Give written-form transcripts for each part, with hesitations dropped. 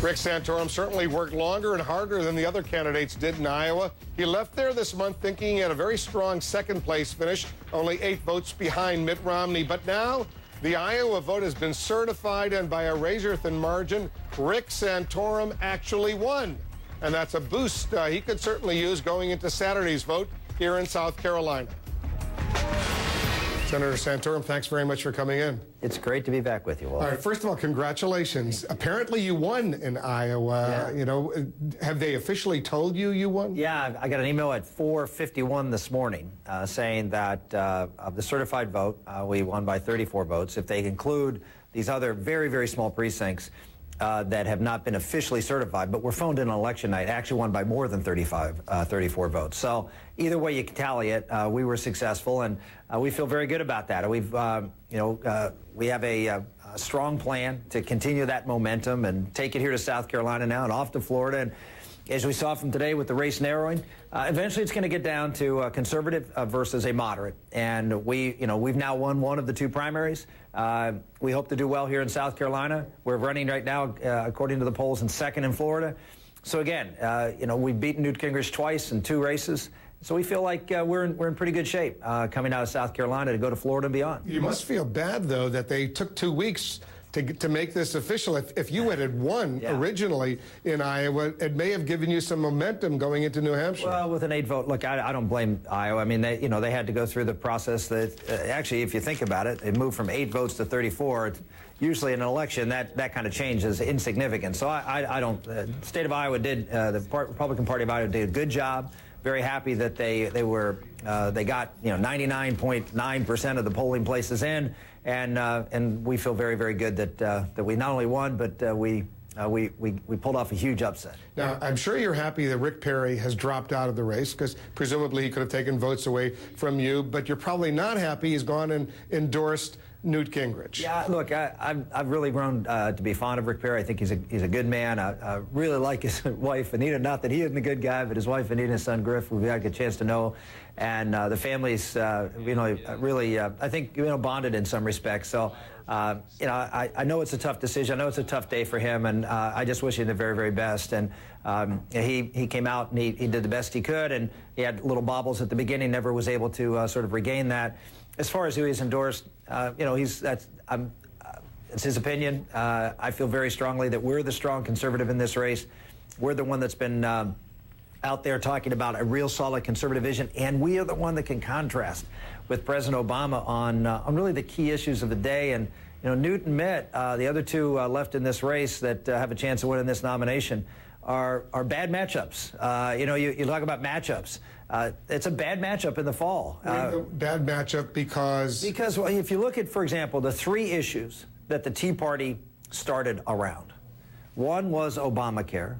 Rick Santorum certainly worked longer and harder than the other candidates did in Iowa. He left there this month thinking he had a very strong second-place finish, only 8 votes behind Mitt Romney. But now the Iowa vote has been certified, and by a razor-thin margin, Rick Santorum actually won. And that's a boost he could certainly use going into Saturday's vote here in South Carolina. Senator Santorum, thanks very much for coming in. It's great to be back with you, Wolf. All right, first of all, congratulations. Apparently you won in Iowa. Yeah. You know, have they officially told you you won? Yeah, I got an email at 4:51 this morning saying that of the certified vote, we won by 34 votes. If they include these other very, very small precincts that have not been officially certified, but were phoned in on election night, actually won by more than 34 votes. So either way you can tally it, we were successful, and we feel very good about that. We've, we have a strong plan to continue that momentum and take it here to South Carolina now and off to Florida. And as we saw from today with the race narrowing, eventually it's going to get down to a conservative versus a moderate. And we've now won one of the 2 primaries. We hope to do well here in South Carolina. We're running right now, according to the polls, in 2nd in Florida. So again, we've beaten Newt Gingrich twice in 2 races. So we feel like we're in pretty good shape coming out of South Carolina to go to Florida and beyond. You must feel bad, though, that they took 2 weeks to make this official. If you had won originally in Iowa, it may have given you some momentum going into New Hampshire. Well, with an 8 vote, look, I don't blame Iowa. I mean, they had to go through the process that actually, if you think about it, it moved from 8 votes to 34. Usually in an election, that kind of change is insignificant. So I don't. The state of Iowa did, the Republican Party of Iowa did a good job. Very happy that they got 99.9% of the polling places in, and we feel very, very good that we not only won, but we pulled off a huge upset. Now, I'm sure you're happy that Rick Perry has dropped out of the race, because presumably he could have taken votes away from you, but you're probably not happy he's gone and endorsed Newt Gingrich. Yeah, look, I've really grown to be fond of Rick Perry. I think he's a good man. I really like his wife, Anita. Not that he isn't a good guy, but his wife, Anita, and his son, Griff, we've had a chance to know. And the families, really, I think, bonded in some respects. So, I know it's a tough decision. I know it's a tough day for him, and I just wish him the very, very best. And he came out and he did the best he could, and he had little bobbles at the beginning, never was able to sort of regain that. As far as who he's endorsed, it's his opinion. I feel very strongly that we're the strong conservative in this race. We're the one that's been out there talking about a real solid conservative vision, and we are the one that can contrast with President Obama on really the key issues of the day. And Newt and Mitt, the other 2 left in this race that have a chance of winning this nomination, are bad matchups. You talk about matchups. It's a bad matchup in the fall. Bad matchup because well, if you look at, for example, the 3 issues that the Tea Party started around, one was Obamacare,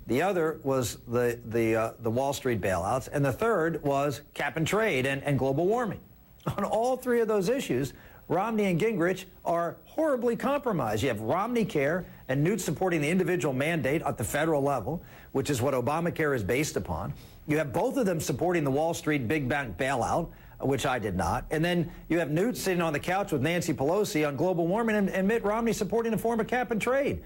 the other was the Wall Street bailouts, and the third was cap and trade and global warming. On all 3 of those issues, Romney and Gingrich are horribly compromised. You have Romney Care and Newt supporting the individual mandate at the federal level, which is what Obamacare is based upon. You have both of them supporting the Wall Street big bank bailout, which I did not. And then you have Newt sitting on the couch with Nancy Pelosi on global warming, and Mitt Romney supporting a form of cap and trade.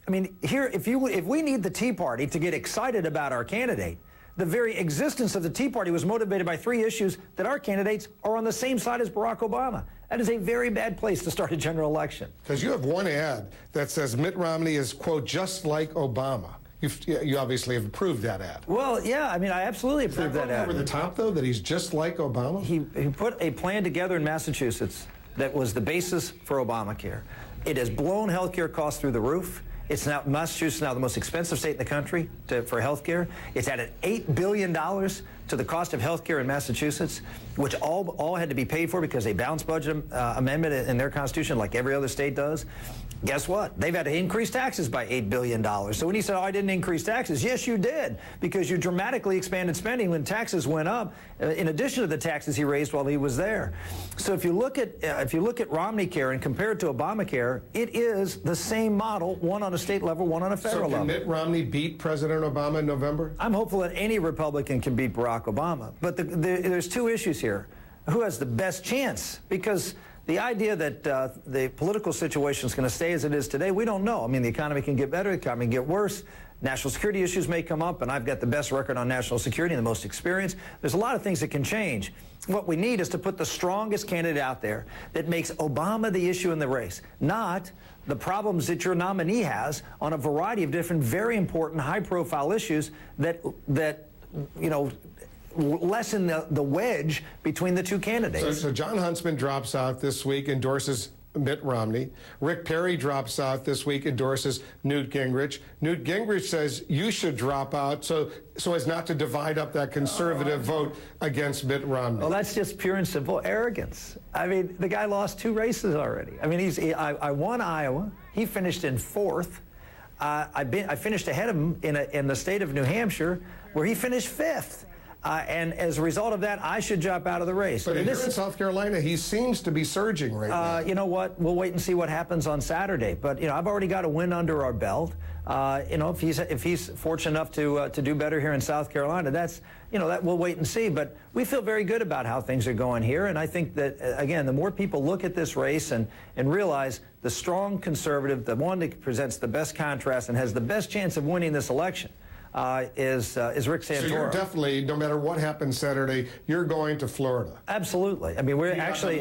I mean, here, if we need the Tea Party to get excited about our candidate, the very existence of the Tea Party was motivated by 3 issues that our candidates are on the same side as Barack Obama. That is a very bad place to start a general election. Because you have one ad that says Mitt Romney is, quote, just like Obama. You obviously have approved that ad. Well, yeah, I mean, I absolutely approved that ad. Over the top, though, that he's just like Obama? He put a plan together in Massachusetts that was the basis for Obamacare. It has blown health care costs through the roof. It's now, Massachusetts is now the most expensive state in the country for health care. It's added $8 billion to the cost of health care in Massachusetts, which all had to be paid for because they balanced budget amendment in their constitution like every other state does. Guess what? They've had to increase taxes by $8 billion. So when he said, oh, I didn't increase taxes, yes, you did, because you dramatically expanded spending when taxes went up, in addition to the taxes he raised while he was there. So if you look at Romney Care and compare it to Obamacare, it is the same model, one on a state level, one on a federal level. So can Mitt Romney beat President Obama in November? I'm hopeful that any Republican can beat Barack Obama. But there's 2 issues here. Who has the best chance? Because The idea that the political situation is going to stay as it is today, we don't know. I mean, the economy can get better, the economy can get worse. National security issues may come up, and I've got the best record on national security and the most experience. There's a lot of things that can change. What we need is to put the strongest candidate out there that makes Obama the issue in the race, not the problems that your nominee has on a variety of different, very important, high-profile issues that you know, lessen the wedge between the two candidates. So John Huntsman drops out this week, endorses Mitt Romney. Rick Perry drops out this week, endorses Newt Gingrich. Newt Gingrich says you should drop out so as not to divide up that conservative vote against Mitt Romney. Well, that's just pure and simple arrogance. I mean, the guy lost 2 races already. I mean, I won Iowa. He finished in 4th. I finished ahead of him in the state of New Hampshire, where he finished 5th. And as a result of that, I should drop out of the race. But here in South Carolina, he seems to be surging right now. You know what? We'll wait and see what happens on Saturday. But, you know, I've already got a win under our belt. You know, if he's fortunate enough to do better here in South Carolina, that's, you know, that we'll wait and see. But we feel very good about how things are going here. And I think that, again, the more people look at this race and realize the strong conservative, the one that presents the best contrast and has the best chance of winning this election, is Rick Santorum. So you're definitely, no matter what happens Saturday, you're going to Florida. Absolutely. I mean, we're actually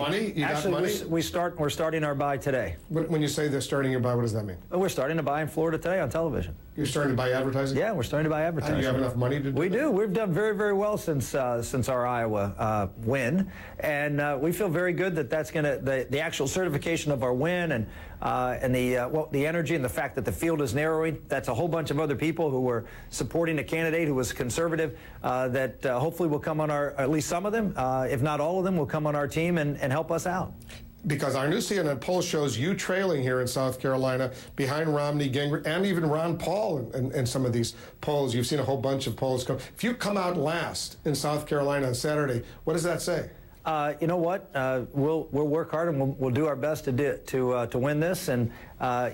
we're starting our buy today. When you say they're starting your buy, what does that mean? Well, we're starting to buy in Florida today on television. You're starting to buy advertising? Yeah, we're starting to buy advertising. Do you have enough money to do that? We do. We've done very, very well since our Iowa win, and we feel very good that that's going to the actual certification of our win and the energy and the fact that the field is narrowing. That's a whole bunch of other people who were supporting a candidate who was conservative that hopefully will come on our, at least some of them, if not all of them, will come on our team and help us out. Because our new CNN poll shows you trailing here in South Carolina behind Romney, Gingrich, and even Ron Paul in some of these polls. You've seen a whole bunch of polls come. If you come out last in South Carolina on Saturday, what does that say? You know what? We'll work hard and we'll do our best to win this. And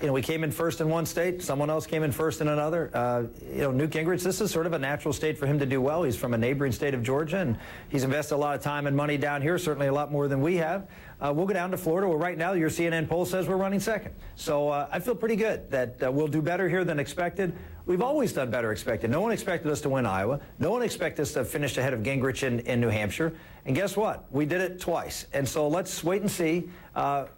you know, we came in first in one state. Someone else came in first in another. You know, Newt Gingrich, this is sort of a natural state for him to do well. He's from a neighboring state of Georgia, and he's invested a lot of time and money down here. Certainly a lot more than we have. We'll go down to Florida, where right now your CNN poll says we're running second. So I feel pretty good that we'll do better here than expected. We've always done better expected. No one expected us to win Iowa. No one expected us to finish ahead of Gingrich in New Hampshire. And guess what? We did it twice. And so let's wait and see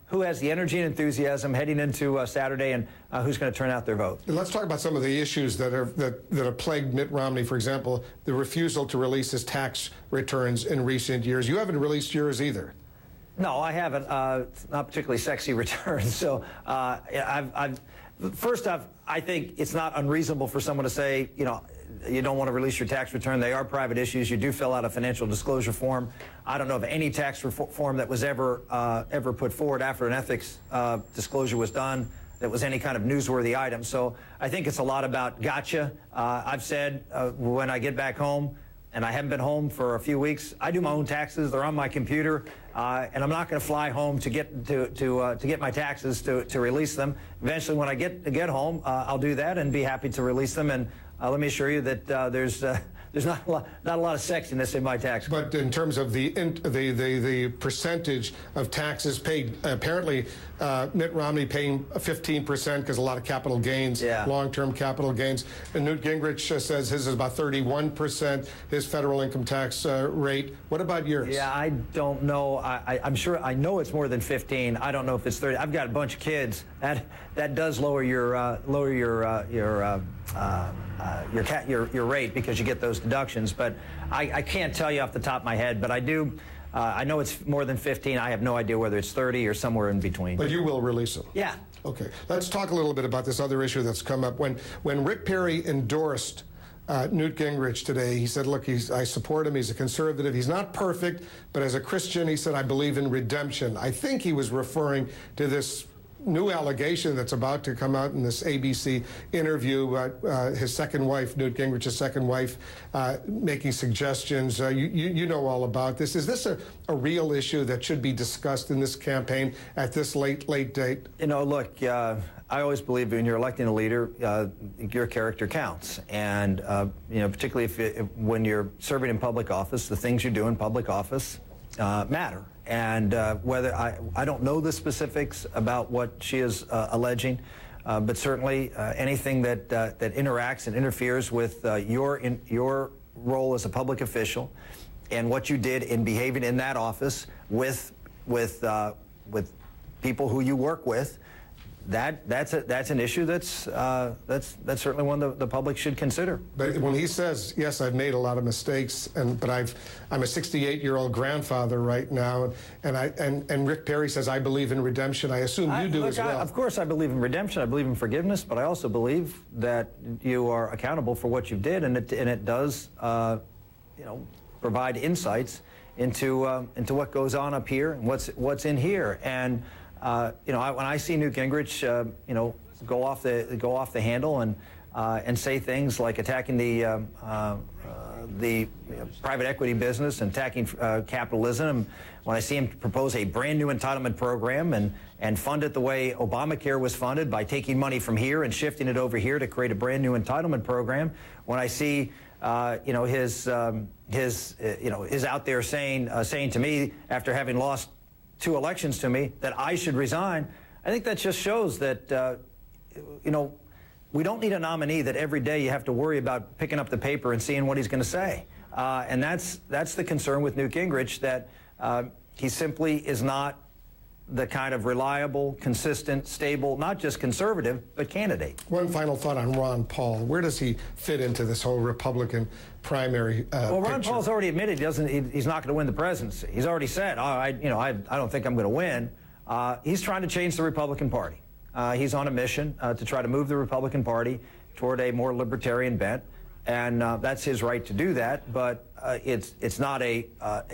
who has the energy and enthusiasm heading into Saturday and who's going to turn out their vote. Let's talk about some of the issues that have plagued Mitt Romney. For example, the refusal to release his tax returns in recent years. You haven't released yours either. No, I haven't. Not particularly sexy returns. So first off, I think it's not unreasonable for someone to say, you know, you don't want to release your tax return. They are private issues. You do fill out a financial disclosure form. I don't know of any tax form that was ever put forward after an ethics disclosure was done that was any kind of newsworthy item. So I think it's a lot about gotcha. I've said when I get back home, and I haven't been home for a few weeks, I do my own taxes. They're on my computer, and I'm not going to fly home to get my taxes to release them. Eventually, when I get home, I'll do that and be happy to release them. And let me assure you that there's not a lot of sexiness in my tax. But in terms of the percentage of taxes paid, apparently Mitt Romney paying 15% because a lot of capital gains, long-term capital gains. And Newt Gingrich says his is about 31%, his federal income tax rate. What about yours? Yeah, I don't know. I'm sure I know it's more than 15. I don't know if it's 30. I've got a bunch of kids. That does lower your rate because you get those deductions. But I can't tell you off the top of my head, but I do. I know it's more than 15. I have no idea whether it's 30 or somewhere in between. But you will release them? Yeah. Okay. Let's talk a little bit about this other issue that's come up. When Rick Perry endorsed Newt Gingrich today, he said, look, I support him. He's a conservative. He's not perfect, but as a Christian, he said, I believe in redemption. I think he was referring to this new allegation that's about to come out in this ABC interview. His second wife, Newt Gingrich's second wife, making suggestions. You know all about this. Is this a real issue that should be discussed in this campaign at this late date? You know, look, I always believe when you're electing a leader, your character counts. And, you know, particularly when you're serving in public office, the things you do in public office matter. And whether I don't know the specifics about what she is alleging, but certainly anything that interacts and interferes with your role as a public official and what you did in behaving in that office with people who you work with, that's an issue that's certainly one the public should consider. But when he says, yes, I've made a lot of mistakes, but I'm a 68-year-old grandfather right now, and Rick Perry says I believe in redemption. I assume you do as well. Of course, I believe in redemption. I believe in forgiveness, but I also believe that you are accountable for what you did, and it does, provide insights into what goes on up here and what's in here. And when I see Newt Gingrich, go off the handle and say things like attacking the private equity business and attacking capitalism, when I see him propose a brand new entitlement program and fund it the way Obamacare was funded by taking money from here and shifting it over here to create a brand new entitlement program, when I see his out there saying to me after having lost 2 elections to me that I should resign, I think that just shows that, we don't need a nominee that every day you have to worry about picking up the paper and seeing what he's going to say. And that's the concern with Newt Gingrich, that he simply is not the kind of reliable, consistent, stable, not just conservative, but candidate. One final thought on Ron Paul. Where does he fit into this whole Republican primary Well, Ron picture? Paul's already admitted he's not going to win the presidency. He's already said, I don't think I'm going to win. He's trying to change the Republican Party. He's on a mission to try to move the Republican Party toward a more libertarian bent, and that's his right to do that. But it's not a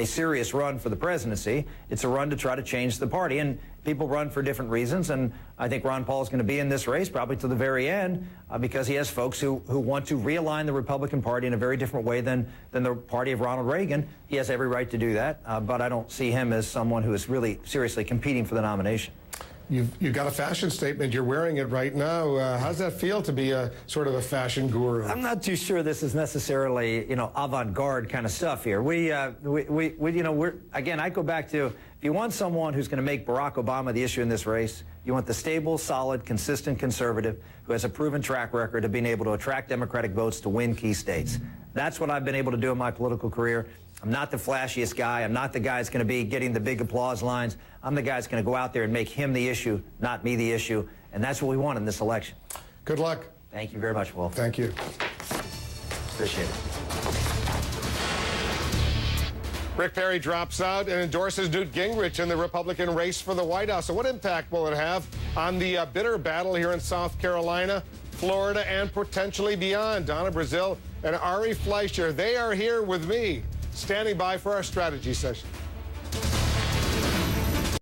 serious run for the presidency. It's a run to try to change the party, and people run for different reasons. And I think Ron Paul is going to be in this race probably to the very end because he has folks who want to realign the Republican Party in a very different way than the party of Ronald Reagan. He has every right to do that, but I don't see him as someone who is really seriously competing for the nomination. You've got a fashion statement. You're wearing it right now. How's that feel to be a sort of a fashion guru? I'm not too sure this is necessarily, avant-garde kind of stuff here. Again, I go back to, if you want someone who's going to make Barack Obama the issue in this race, you want the stable, solid, consistent conservative who has a proven track record of being able to attract Democratic votes to win key states. That's what I've been able to do in my political career. I'm not the flashiest guy. I'm not the guy that's going to be getting the big applause lines. I'm the guy that's going to go out there and make him the issue, not me the issue. And that's what we want in this election. Good luck. Thank you very much, Wolf. Thank you. Appreciate it. Rick Perry drops out and endorses Newt Gingrich in the Republican race for the White House. So what impact will it have on the bitter battle here in South Carolina, Florida, and potentially beyond? Donna Brazil and Ari Fleischer, they are here with me, standing by for our strategy session.